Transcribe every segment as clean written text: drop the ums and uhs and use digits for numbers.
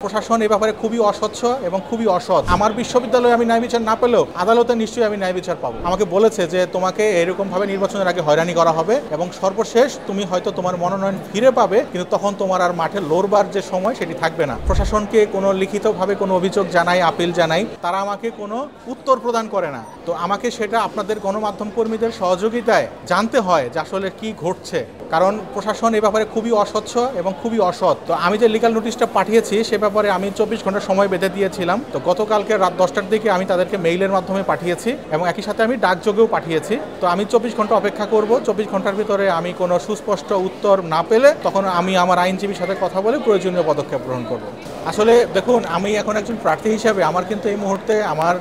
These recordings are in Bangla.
প্রশাসন এই ব্যাপারে খুবই অস্বচ্ছ এবং খুবই অসৎ। আমার বিশ্ববিদ্যালয়ে আমি ন্যায় বিচার না পেলেও আদালতে নিশ্চয়ই আমি ন্যায় বিচার পাবো। আমাকে বলেছে যে তোমাকে এরকম ভাবে নির্বাচনের আগে হয়রানি করা হবে এবং সর্বশেষ তুমি হয়তো তোমার মনোনয়ন ফিরে পাবে, কিন্তু তখন তোমার আর মাঠে লড়বার যে সময় সেটি থাকবে না। প্রশাসনকে কোনো লিখিতভাবে কোনো অভিযোগ জানাই, আপিল জানাই, তারা আমাকে কোনো উত্তর প্রদান করে না। তো আমাকে সেটা আপনাদের গণমাধ্যম কর্মীদের সহযোগিতায় জানতে হয় যে আসলে কি ঘটছে, কারণ প্রশাসন এই ব্যাপারে খুবই অস্বচ্ছ এবং খুবই অসৎ। তো আমি যে লিগ্যাল নোটিশটা পাঠিয়েছি সে ব্যাপারে আমি 24 ঘন্টা সময় বেঁধে দিয়েছিলাম। তো গতকালকে রাত 10টার দিকে আমি তাদেরকে মেইলের মাধ্যমে পাঠিয়েছি এবং একই সাথে আমি ডাকযোগেও পাঠিয়েছি। তো আমি 24 ঘন্টা অপেক্ষা করব। 24 ঘন্টার ভিতরে আমি কোনো সুস্পষ্ট উত্তর না পেলে তখন আমি আমার আইনজীবীর সাথে কথা বলে প্রয়োজনীয় পদক্ষেপ গ্রহণ করব। আসলে দেখুন, আমি এখন একজন প্রার্থী হিসাবে আমার কিন্তু এই মুহূর্তে আমার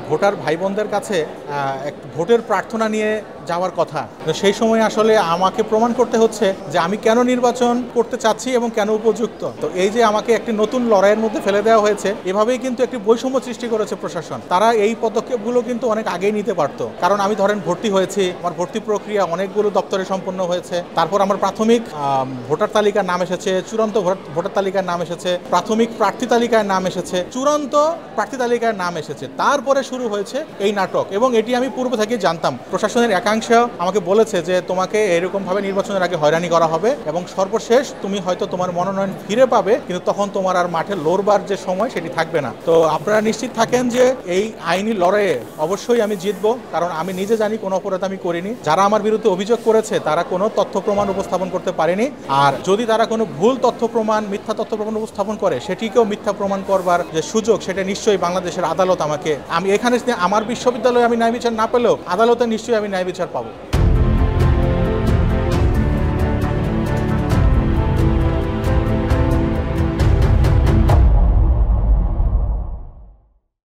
ভোটার ভাই বোনদের কাছে এক ভোটের প্রার্থনা নিয়ে যাওয়ার কথা। তো সেই সময় আসলে আমাকে প্রমাণ করতে হচ্ছে যে আমি কেন নির্বাচন করতে চাচ্ছি এবং কেন উপযুক্ত। তো এই যে আমাকে একটি নতুন লড়াইয়ের মধ্যে ফেলে দেওয়া হয়েছে, এভাবেই কিন্তু একটি বৈষম্য সৃষ্টি করেছে প্রশাসন। তারা এই পদক্ষেপগুলো কিন্তু অনেক আগেই নিতে পারতো, কারণ আমি ধরেন ভর্তি হয়েছি, আমার ভর্তি প্রক্রিয়া অনেকগুলো দপ্তরে সম্পন্ন হয়েছে। তারপর আমার প্রাথমিক ভোটার তালিকার নাম এসেছে, চূড়ান্ত ভোটার তালিকার নাম এসেছে, প্রাথমিক প্রার্থী তালিকার নাম এসেছে, চূড়ান্ত প্রার্থী তালিকার নাম এসেছে। তারপরে শুরু হয়েছে এই নাটক, এবং এটি আমি পূর্ব থেকেই জানতাম। প্রশাসনের একাংশ আমাকে বলেছে যে তোমাকে এরকম ভাবে নির্বাচনের আগে হয়রানি করা হবে এবং সর্বশেষ তুমি হয়তো তোমার মনোনয়ন ফিরে পাবে, কিন্তু তখন তোমার আর মাঠে লড়বার যে সময় সেটি থাকবে না। তো আপনারা নিশ্চিত থাকেন যে এই আইনি লড়াইয়ে অবশ্যই আমি জিতবো, কারণ আমি নিজে জানি কোনো অপরাধ আমি করিনি। যারা আমার বিরুদ্ধে অভিযোগ করেছে তারা কোনো তথ্য প্রমাণ উপস্থাপন করতে পারেনি, আর যদি তারা কোনো ভুল তথ্য প্রমাণ, মিথ্যা তথ্য প্রমাণ উপস্থাপন করে সেটিকেও মিথ্যা প্রমাণ করবার যে সুযোগ, সেটা নিশ্চয়ই বাংলাদেশের আদালত আমাকে, আমি এখানে আমার বিশ্ববিদ্যালয়ে আমি ন্যায় বিচার না পেলেও আদালতে নিশ্চয়ই আমি ন্যায় বিচার পাবো।